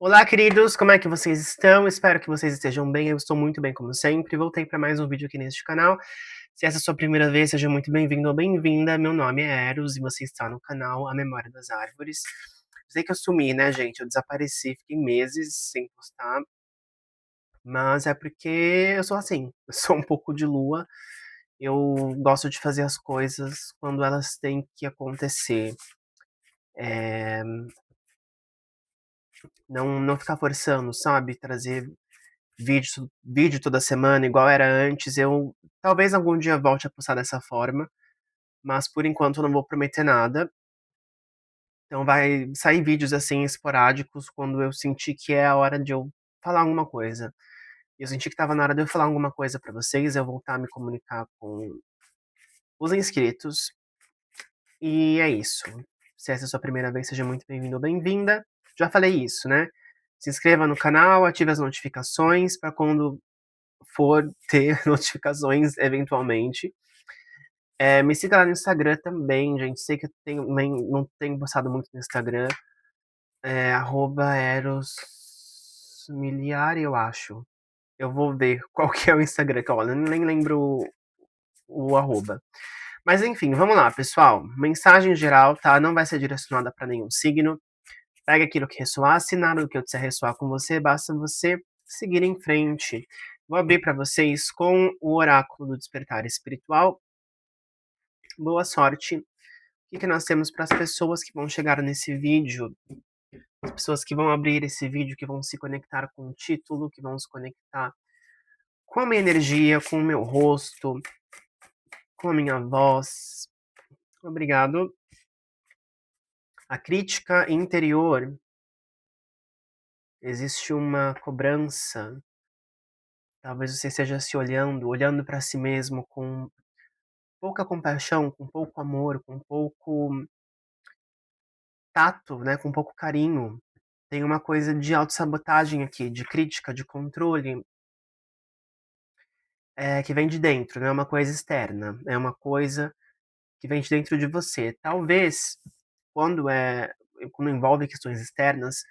Olá, queridos, como é que vocês estão? Espero que vocês estejam bem. Eu estou muito bem, como sempre. Voltei para mais um vídeo aqui neste canal. Se essa é a sua primeira vez, seja muito bem-vindo ou bem-vinda. Meu nome é Eros e você está no canal A Memória das Árvores. Sei que eu sumi, né, gente? Eu desapareci, fiquei meses sem postar, mas é porque eu sou assim, eu sou um pouco de lua. Eu gosto de fazer as coisas quando elas têm que acontecer. Eh, não ficar forçando, sabe? Trazer vídeo toda semana igual era antes. Eu talvez algum dia volte a postar dessa forma, mas por enquanto eu não vou prometer nada. Então vai sair vídeos, assim, esporádicos quando eu sentir que é a hora de eu falar alguma coisa. Eu senti que estava na hora de eu falar alguma coisa pra vocês, eu voltar a me comunicar com os inscritos, e é isso. Se essa é a sua primeira vez, seja muito bem-vindo ou bem-vinda. Já falei isso, né? Se inscreva no canal, ative as notificações para quando for ter notificações eventualmente. Me siga lá no Instagram também, gente. Sei que eu não tenho postado muito no Instagram. @erosmiliari, eu acho. Eu vou ver qual que é o Instagram, que olha, eu nem lembro o arroba. Mas enfim, vamos lá, pessoal. Mensagem geral, tá? Não vai ser direcionada para nenhum signo. Pega aquilo que ressoar, se nada do que eu disser ressoar com você, basta você seguir em frente. Vou abrir para vocês com o oráculo do despertar espiritual. Boa sorte. O que que nós temos para as pessoas que vão chegar nesse vídeo, as pessoas que vão abrir esse vídeo, que vão se conectar com o título, que vão se conectar com a minha energia, com o meu rosto, com a minha voz. Obrigado. A crítica interior. Existe uma cobrança. Talvez você esteja se olhando para si mesmo com pouca compaixão, com pouco amor, com pouco tato, né, com pouco carinho. Tem uma coisa de autossabotagem aqui, de crítica, de controle, que vem de dentro, não é uma coisa externa, é uma coisa que vem de dentro de você. Talvez, quando quando envolve questões externas,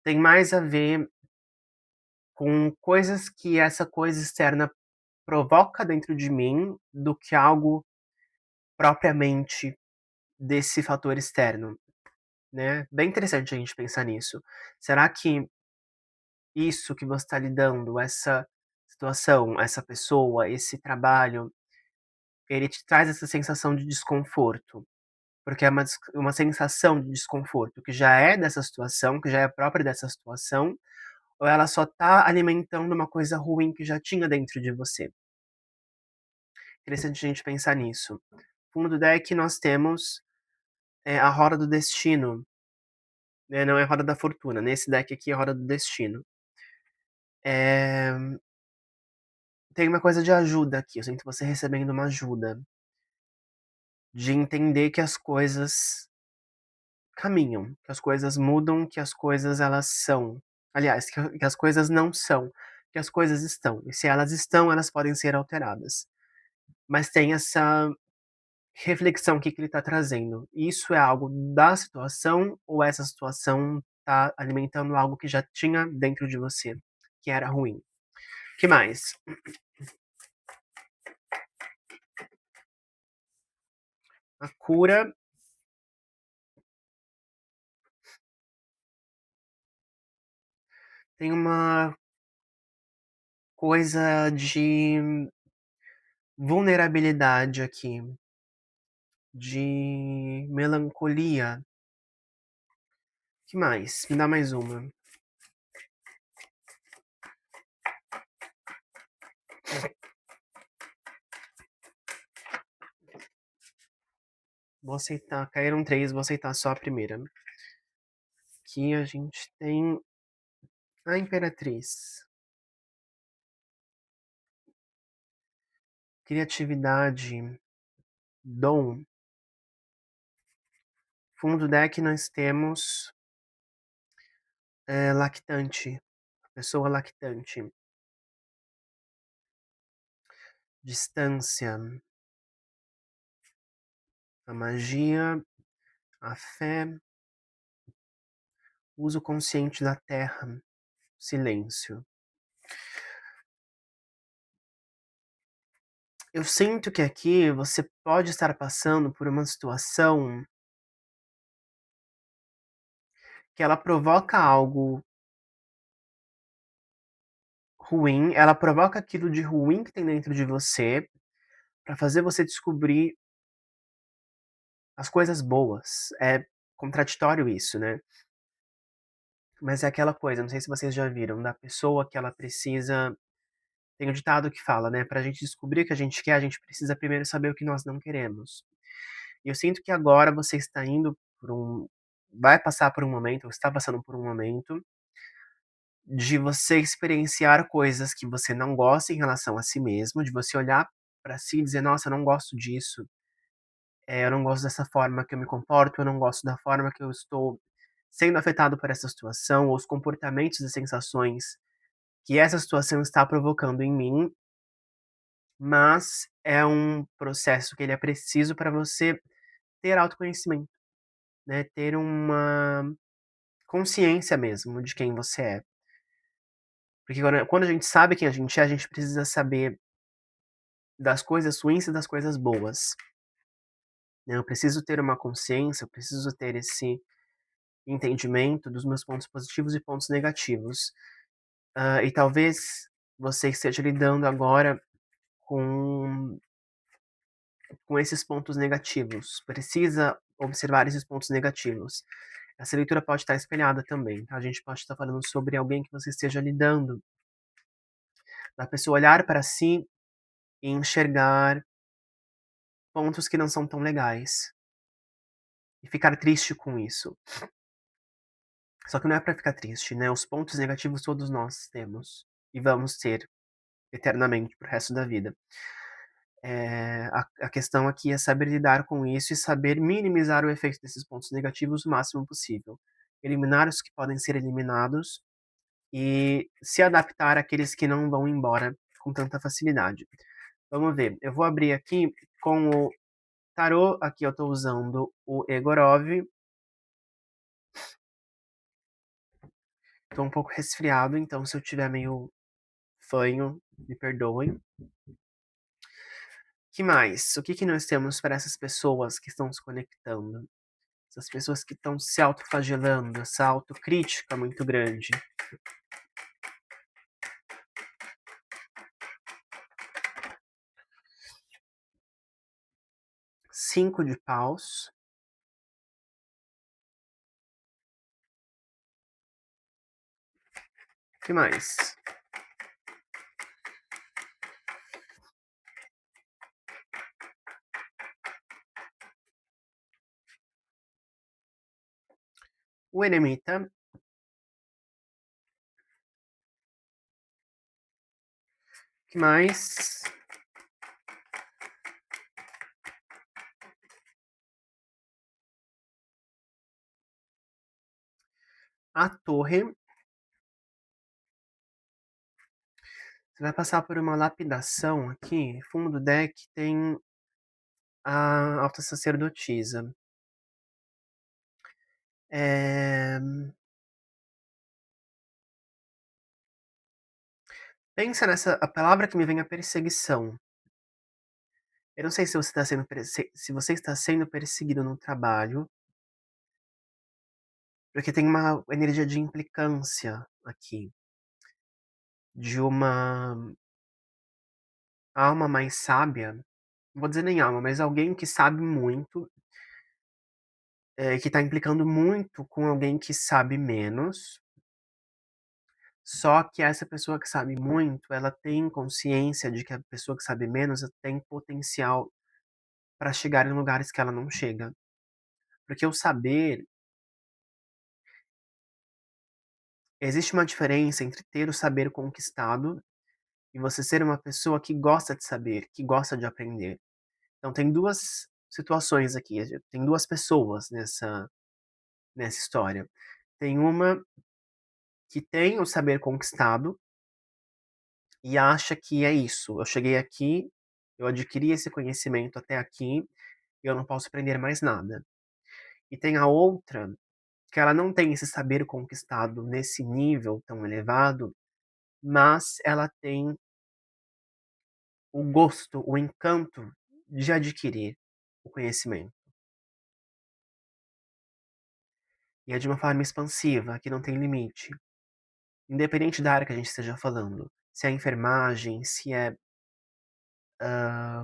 tem mais a ver com coisas que essa coisa externa provoca dentro de mim, do que algo propriamente desse fator externo, né. Bem interessante a gente pensar nisso. Será que isso que você está lidando, essa situação, essa pessoa, esse trabalho, ele te traz essa sensação de desconforto, porque é uma sensação de desconforto que já é dessa situação, que já é própria dessa situação, ou ela só tá alimentando uma coisa ruim que já tinha dentro de você? Interessante a gente pensar nisso. Fundo do deck nós temos, a roda do destino, né, não é a roda da fortuna, nesse deck aqui é a roda do destino. Eh, Tem uma coisa de ajuda aqui, eu sinto você recebendo uma ajuda, de entender que as coisas caminham, que as coisas mudam, que as coisas elas são. Aliás, que as coisas não são, que as coisas estão. E se elas estão, elas podem ser alteradas. Mas tem essa reflexão que ele está trazendo. Isso é algo da situação ou essa situação está alimentando algo que já tinha dentro de você, que era ruim? Que mais? A cura tem uma coisa de vulnerabilidade aqui, de melancolia. Que mais? Me dá mais uma. Vou aceitar, caíram 3, vou aceitar só a primeira. Aqui a gente tem a Imperatriz. Criatividade, dom. Fundo deck nós temos, lactante, pessoa lactante. Distância, a magia, a fé, Uso consciente da terra, silêncio. Eu sinto que aqui você pode estar passando por uma situação que ela provoca algo ruim, ela provoca aquilo de ruim que tem dentro de você, pra fazer você descobrir as coisas boas. É contraditório isso, né. Mas é aquela coisa, não sei se vocês já viram, da pessoa que ela precisa tem um ditado que fala, né, pra gente descobrir o que a gente quer, a gente precisa primeiro saber o que nós não queremos. E eu sinto que agora você está indo por um vai passar por um momento, ou está passando por um momento, de você experienciar coisas que você não gosta em relação a si mesmo, de você olhar pra si e dizer: "Nossa, eu não gosto disso, eu não gosto dessa forma que eu me comporto, eu não gosto da forma que eu estou sendo afetado por essa situação, ou os comportamentos e sensações que essa situação está provocando em mim", mas é um processo que ele é preciso para você ter autoconhecimento, né, ter uma consciência mesmo de quem você é. Porque quando a gente sabe quem a gente precisa saber das coisas ruins e das coisas boas, né. Eu preciso ter uma consciência, eu preciso ter esse entendimento dos meus pontos positivos e pontos negativos. E talvez você esteja lidando agora com esses pontos negativos, precisa observar esses pontos negativos. Essa leitura pode estar espelhada também, tá, a gente pode estar falando sobre alguém que você esteja lidando, da pessoa olhar para si e enxergar pontos que não são tão legais, e ficar triste com isso. Só que não é pra ficar triste, né, os pontos negativos todos nós temos, e vamos ter eternamente para o resto da vida. A questão aqui é saber lidar com isso e saber minimizar o efeito desses pontos negativos o máximo possível. Eliminar os que podem ser eliminados e se adaptar àqueles que não vão embora com tanta facilidade. Vamos ver, eu vou abrir aqui com o tarô, aqui eu estou usando o Egorov. Tô um pouco resfriado, então se eu tiver meio fanho, me perdoem. Que mais? O que que nós temos para essas pessoas que estão se conectando? Essas pessoas que estão se autoflagelando, essa autocrítica muito grande. 5 de paus. Que mais? O eremita. Que mais? A torre. Você vai passar por uma lapidação aqui, fundo do deck tem a alta sacerdotisa. Eh, pensa nessa a palavra que me vem é perseguição. Eu não sei se você está sendo se você está sendo perseguido no trabalho, porque tem uma energia de implicância aqui, de uma alma mais sábia, não vou dizer nem alma, mas alguém que sabe muito, que está implicando muito com alguém que sabe menos, só que essa pessoa que sabe muito, ela tem consciência de que a pessoa que sabe menos tem potencial para chegar em lugares que ela não chega. Porque o saber existe uma diferença entre ter o saber conquistado e você ser uma pessoa que gosta de saber, que gosta de aprender. Então tem 2 situações aqui, tem 2 pessoas nessa história. Tem uma que tem o saber conquistado e acha que é isso, eu cheguei aqui, eu adquiri esse conhecimento até aqui, e eu não posso aprender mais nada. E tem a outra que ela não tem esse saber conquistado nesse nível tão elevado, mas ela tem o gosto, o encanto de adquirir o conhecimento. E é de uma forma expansiva, que não tem limite. Independente da área que a gente esteja falando, se é enfermagem, se é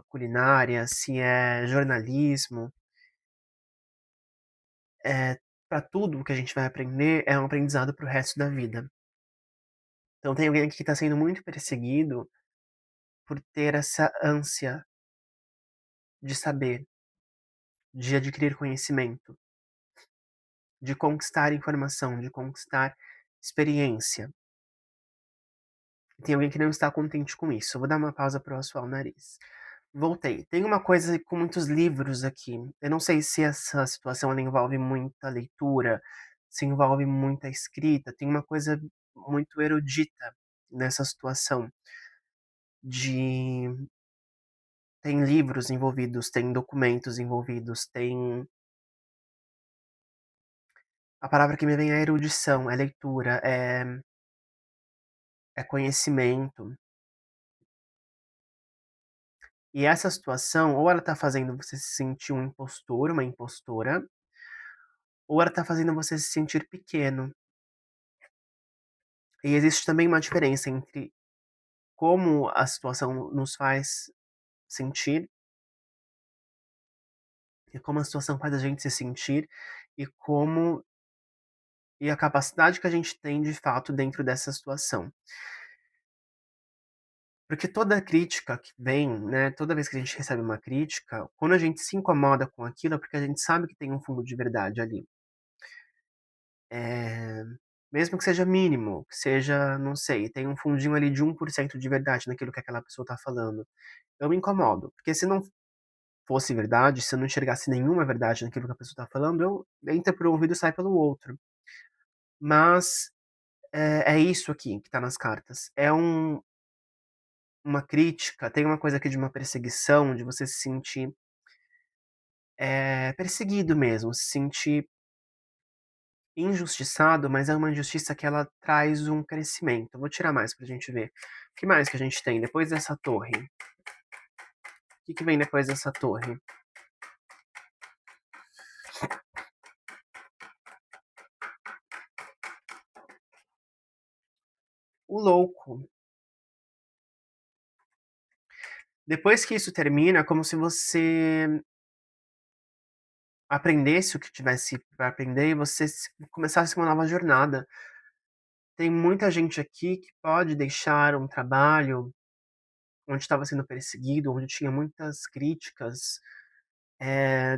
culinária, se é jornalismo, pra tudo que a gente vai aprender é um aprendizado para o resto da vida. Então tem alguém aqui que está sendo muito perseguido por ter essa ânsia de saber, de adquirir conhecimento, de conquistar informação, de conquistar experiência. Tem alguém que não está contente com isso. Eu vou dar uma pausa para eu assoar o nariz. Voltei. Tem uma coisa com muitos livros aqui. Eu não sei se essa situação ela envolve muita leitura, se envolve muita escrita. Tem uma coisa muito erudita nessa situação de tem livros envolvidos, tem documentos envolvidos, tem a palavra que me vem é erudição, é leitura, é conhecimento. E essa situação, ou ela tá fazendo você se sentir um impostor, uma impostora, ou ela tá fazendo você se sentir pequeno. E existe também uma diferença entre como a situação nos faz sentir, e como a situação faz a gente se sentir, e como e a capacidade que a gente tem de fato dentro dessa situação. Porque toda crítica que vem, né, toda vez que a gente recebe uma crítica, quando a gente se incomoda com aquilo, é porque a gente sabe que tem um fundo de verdade ali. Eh, Mesmo que seja mínimo, que seja, não sei, tem um fundinho ali de 1% de verdade naquilo que aquela pessoa tá falando. Eu me incomodo, porque se não fosse verdade, se eu não enxergasse nenhuma verdade naquilo que a pessoa tá falando, eu entra por um ouvido e sai pelo outro. Mas, é isso aqui que tá nas cartas. É uma crítica, tem uma coisa aqui de uma perseguição, de você se sentir, perseguido mesmo, se sentir injustiçado, mas é uma injustiça que ela traz um crescimento. Eu vou tirar mais pra gente ver. O que mais que a gente tem depois dessa torre? O que vem depois dessa torre? O louco. Depois que isso termina, é como se você aprendesse o que tivesse pra aprender e você começasse uma nova jornada. Tem muita gente aqui que pode deixar um trabalho onde estava sendo perseguido, onde tinha muitas críticas, eh,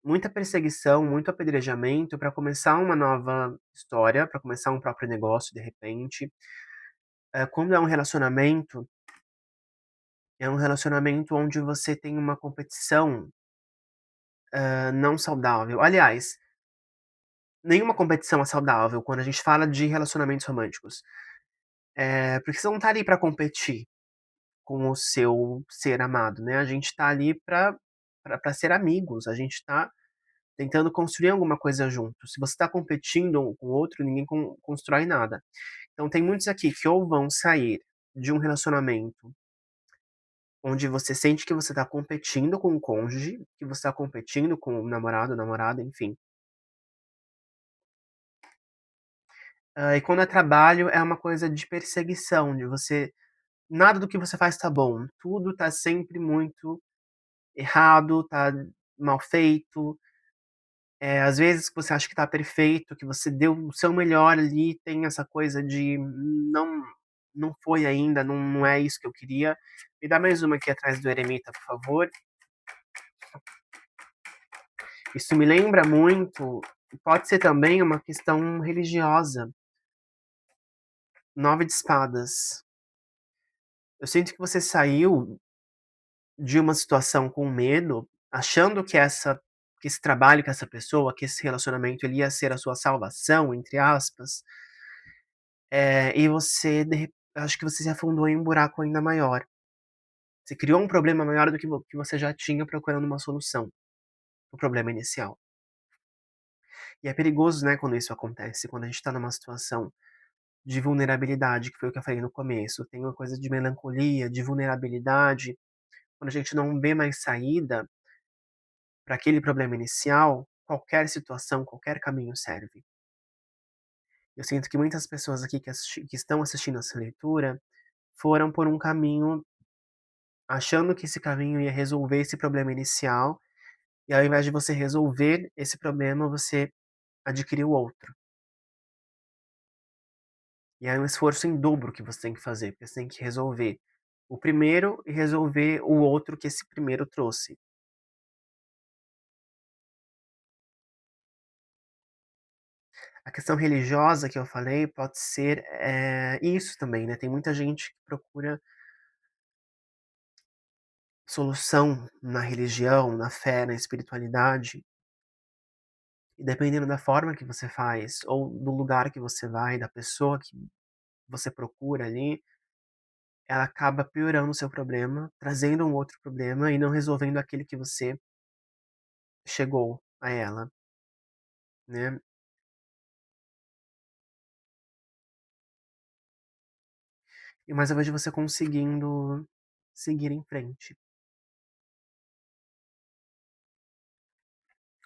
muita perseguição, muito apedrejamento para começar uma nova história, para começar um próprio negócio de repente. Quando é um relacionamento onde você tem uma competição, não saudável. Aliás, nenhuma competição é saudável quando a gente fala de relacionamentos românticos. Porque você não tá ali pra competir com o seu ser amado, né, a gente tá ali pra ser amigos, a gente tá tentando construir alguma coisa junto. Se você tá competindo um com o outro, ninguém constrói nada. Então tem muitos aqui que ou vão sair de um relacionamento onde você sente que você tá competindo com o cônjuge, que você tá competindo com o namorado, namorada, enfim. E quando é trabalho, é uma coisa de perseguição, de você nada do que você faz tá bom, tudo tá sempre muito errado, tá mal feito. Às vezes que você acha que tá perfeito, que você deu o seu melhor ali, tem essa coisa de não foi ainda, não é isso que eu queria. Me dá mais uma aqui atrás do eremita, por favor. Isso me lembra muito, pode ser também uma questão religiosa. 9 de espadas. Eu sinto que você saiu de uma situação com medo, achando que esse trabalho, que essa pessoa, que esse relacionamento ele ia ser a sua "salvação", entre aspas, e você acho que você se afundou em um buraco ainda maior. Você criou um problema maior do que você já tinha procurando uma solução, o problema inicial. E é perigoso, né, quando isso acontece, quando a gente tá numa situação de vulnerabilidade, que foi o que eu falei no começo, tem uma coisa de melancolia, de vulnerabilidade, quando a gente não vê mais saída para aquele problema inicial, qualquer situação, qualquer caminho serve. Eu sinto que muitas pessoas aqui que estão assistindo essa leitura, foram por um caminho achando que esse caminho ia resolver esse problema inicial, e ao invés de você resolver esse problema, você adquiriu outro. E aí é um esforço em dobro que você tem que fazer, porque você tem que resolver o primeiro e resolver o outro que esse primeiro trouxe. A questão religiosa que eu falei pode ser, isso também, né, tem muita gente que procura solução na religião, na fé, na espiritualidade, e dependendo da forma que você faz, ou do lugar que você vai, da pessoa que você procura ali, ela acaba piorando o seu problema, trazendo um outro problema e não resolvendo aquele que você chegou a ela, né. Mas eu vejo você conseguindo seguir em frente,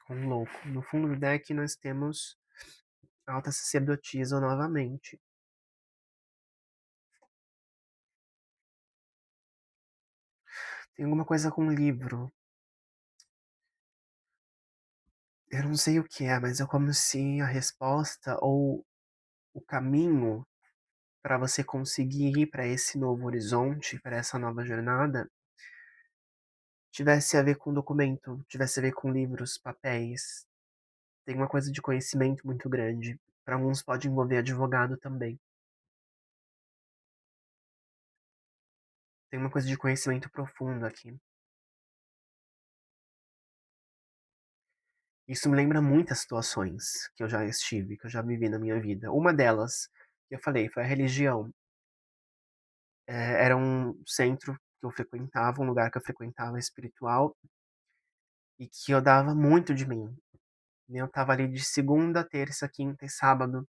com um louco. No fundo do deck nós temos a alta sacerdotisa novamente. Tem alguma coisa com livro, eu não sei o que é, mas é como se a resposta ou o caminho para você conseguir ir para esse novo horizonte, para essa nova jornada, tivesse a ver com documento, tivesse a ver com livros, papéis. Tem uma coisa de conhecimento muito grande. Para alguns pode envolver advogado também. Tem uma coisa de conhecimento profundo aqui. Isso me lembra muitas situações que eu já estive, que eu já vivi na minha vida. Uma delas, que eu falei, foi a religião. Era um centro que eu frequentava, um lugar que eu frequentava espiritual, e que eu dava muito de mim. Eu estava ali de segunda, terça, quinta e sábado.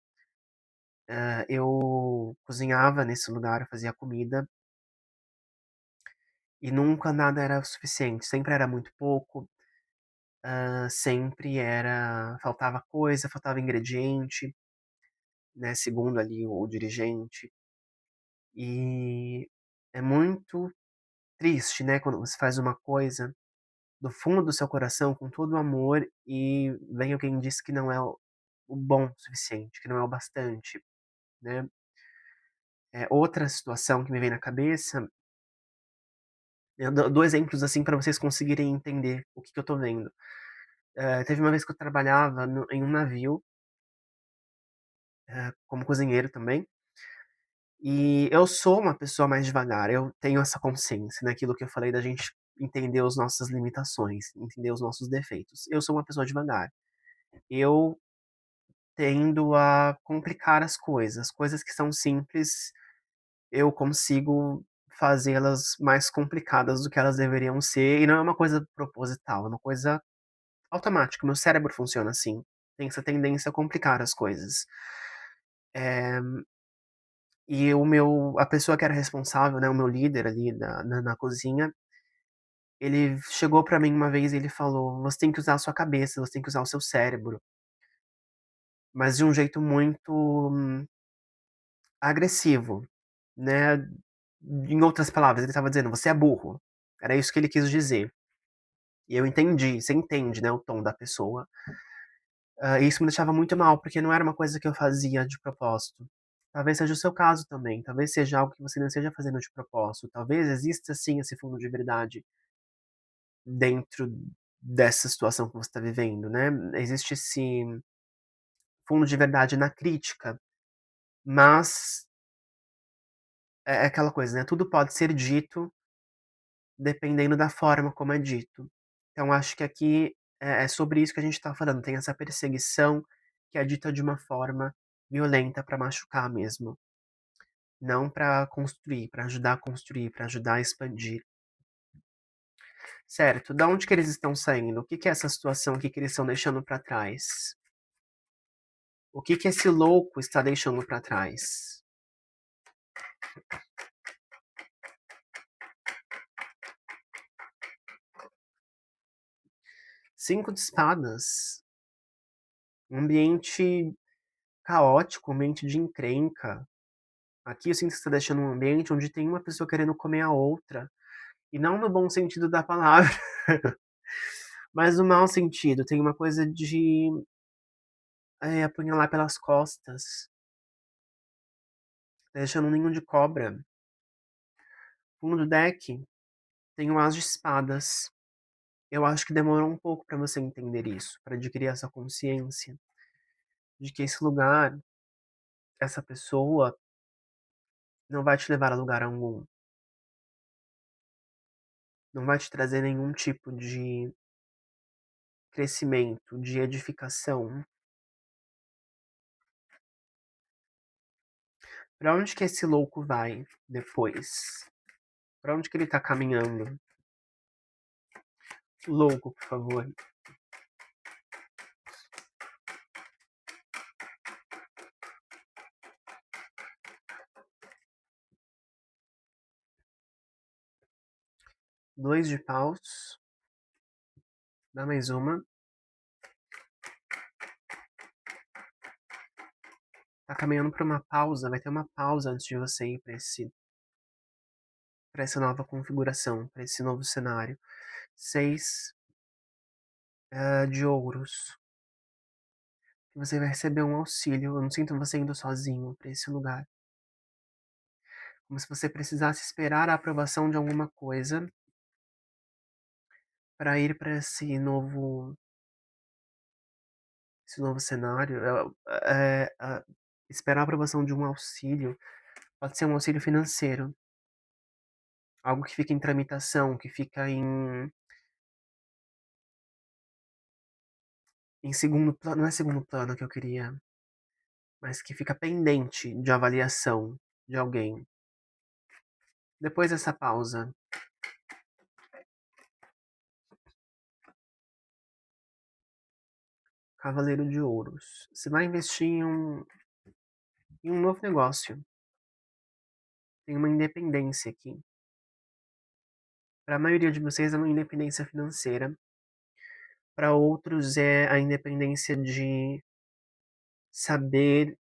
Eu cozinhava nesse lugar, eu fazia comida, e nunca nada era suficiente, sempre era muito pouco, sempre era faltava coisa, faltava ingrediente, né, segundo ali o dirigente. E é muito triste, né, quando você faz uma coisa do fundo do seu coração, com todo o amor, e vem alguém e diz que não é o bom o suficiente, que não é o bastante, né. Outra situação que me vem na cabeça, eu dou exemplos, assim, para vocês conseguirem entender o que que eu tô vendo. Teve uma vez que eu trabalhava em um navio, como cozinheiro também, e eu sou uma pessoa mais devagar, eu tenho essa consciência, né, aquilo que eu falei da gente entender as nossas limitações, entender os nossos defeitos. Eu sou uma pessoa devagar. Eu tendo a complicar as coisas que são simples, eu consigo fazê-las mais complicadas do que elas deveriam ser, e não é uma coisa proposital, é uma coisa automática, meu cérebro funciona assim, tem essa tendência a complicar as coisas. Eh, e a pessoa que era responsável, né, o meu líder ali na cozinha, ele chegou pra mim uma vez e ele falou: "Você tem que usar a sua cabeça, você tem que usar o seu cérebro", mas de um jeito muito agressivo, né. Em outras palavras, ele estava dizendo: "Você é burro". Era isso que ele quis dizer. E eu entendi, você entende, né, o tom da pessoa. E isso me deixava muito mal, porque não era uma coisa que eu fazia de propósito. Talvez seja o seu caso também, talvez seja algo que você não esteja fazendo de propósito, talvez exista sim esse fundo de verdade dentro dessa situação que você está vivendo, né. Existe esse fundo de verdade na crítica, mas é aquela coisa, né, tudo pode ser dito dependendo da forma como é dito. Então acho que aqui é sobre isso que a gente tá falando, tem essa perseguição que é dita de uma forma violenta pra machucar mesmo, não pra construir, pra ajudar a construir, pra ajudar a expandir. Certo, da onde que eles estão saindo? O que que é essa situação? O que que eles estão deixando pra trás? O que que esse louco está deixando pra trás? 5 de espadas, um ambiente caótico, um ambiente de encrenca. Aqui eu sinto que você tá deixando um ambiente onde tem uma pessoa querendo comer a outra, e não no bom sentido da palavra, mas no mau sentido. Tem uma coisa de, apunhalar pelas costas, tá deixando um ninho de cobra. Fundo do deck tem um as de espadas. Eu acho que demorou um pouco pra você entender isso, pra adquirir essa consciência de que esse lugar, essa pessoa, não vai te levar a lugar algum. Não vai te trazer nenhum tipo de crescimento, de edificação. Pra onde que esse louco vai depois? Pra onde que ele tá caminhando? Louco, por favor. 2 de paus. Dá mais uma. Tá caminhando pra uma pausa, vai ter uma pausa antes de você ir pra essa nova configuração, pra esse novo cenário. 6, de ouros. Você vai receber um auxílio. Eu não sinto você indo sozinho pra esse lugar. Como se você precisasse esperar a aprovação de alguma coisa para ir para esse novo cenário. Esperar a aprovação de um auxílio, pode ser um auxílio financeiro, algo que fica em tramitação, que fica em segundo plano, não é segundo plano que eu queria, mas que fica pendente de avaliação de alguém. Depois dessa pausa, Cavaleiro de Ouros. Você vai investir em um novo negócio. Tem uma independência aqui. Para a maioria de vocês é uma independência financeira. Para outros é a independência de saber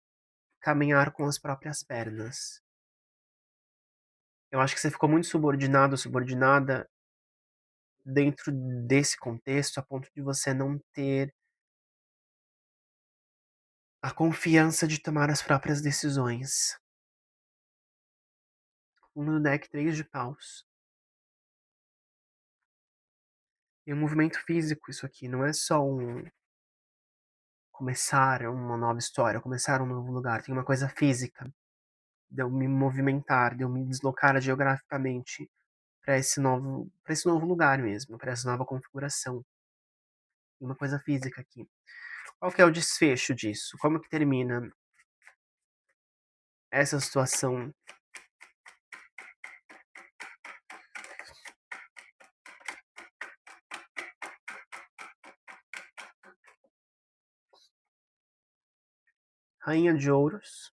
caminhar com as próprias pernas. Eu acho que você ficou muito subordinado, subordinada dentro desse contexto, a ponto de você não ter a confiança de tomar as próprias decisões. No deck 3 de paus. E um movimento físico isso aqui, não é só começar uma nova história, começar um novo lugar, tem uma coisa física, de eu me movimentar, de eu me deslocar geograficamente para esse novo lugar mesmo, para essa nova configuração. Tem uma coisa física aqui. Qual que é o desfecho disso? Como que termina essa situação? Rainha de ouros.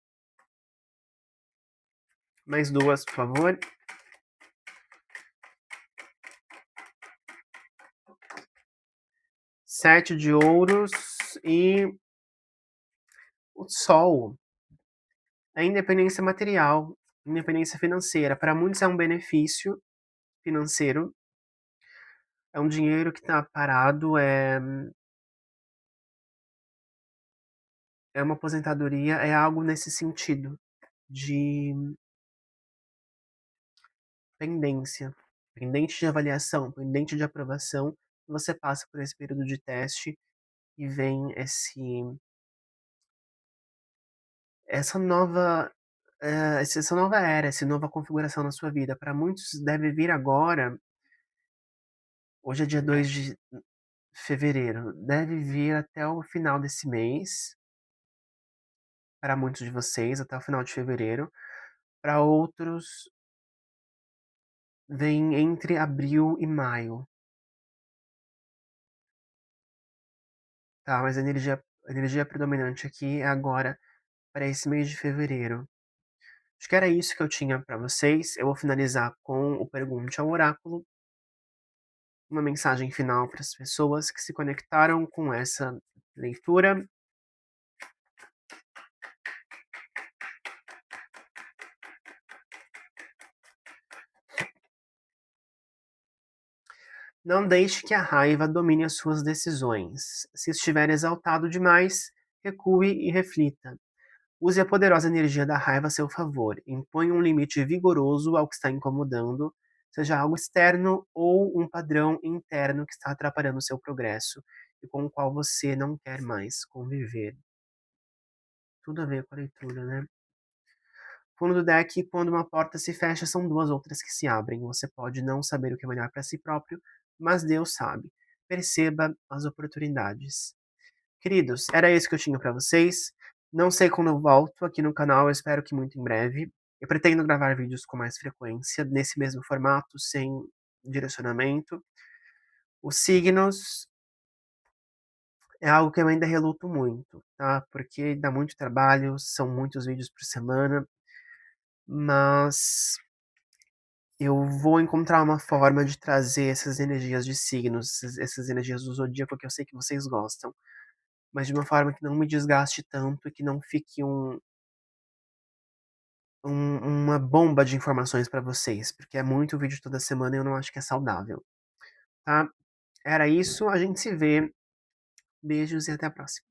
Mais duas, por favor. Sete de ouros e o sol. A independência material, independência financeira. Para muitos é um benefício financeiro. É um dinheiro que está parado, é uma aposentadoria, é algo nesse sentido de pendência, pendente de avaliação, pendente de aprovação. Você passa por esse período de teste e vem essa nova essa nova era, essa nova configuração na sua vida. Para muitos deve vir agora. Hoje é dia 2 de fevereiro, deve vir até o final desse mês, para muitos de vocês, até o final de fevereiro. Para outros, vem entre abril e maio, tá? Mas a energia A energia predominante aqui é agora para esse mês de fevereiro. Acho que era isso que eu tinha para vocês. Eu vou finalizar com o Pergunte ao Oráculo, uma mensagem final para as pessoas que se conectaram com essa leitura. Não deixe que a raiva domine as suas decisões. Se estiver exaltado demais, recue e reflita. Use a poderosa energia da raiva a seu favor. Imponha um limite vigoroso ao que está incomodando, seja algo externo ou um padrão interno que está atrapalhando o seu progresso e com o qual você não quer mais conviver. Tudo a ver com a leitura, né? Fundo do deck, quando uma porta se fecha, são duas outras que se abrem. Você pode não saber o que é melhor para si próprio, mas Deus sabe. Perceba as oportunidades. Queridos, era isso que eu tinha para vocês. Não sei quando eu volto aqui no canal, eu espero que muito em breve. Eu pretendo gravar vídeos com mais frequência, nesse mesmo formato, sem direcionamento. Os signos é algo que eu ainda reluto muito, tá? Porque dá muito trabalho, são muitos vídeos por semana, mas eu vou encontrar uma forma de trazer essas energias de signos, essas energias do zodíaco que eu sei que vocês gostam, mas de uma forma que não me desgaste tanto e que não fique uma bomba de informações para vocês, porque é muito vídeo toda semana e eu não acho que é saudável, tá? Era isso, a gente se vê. Beijos e até a próxima.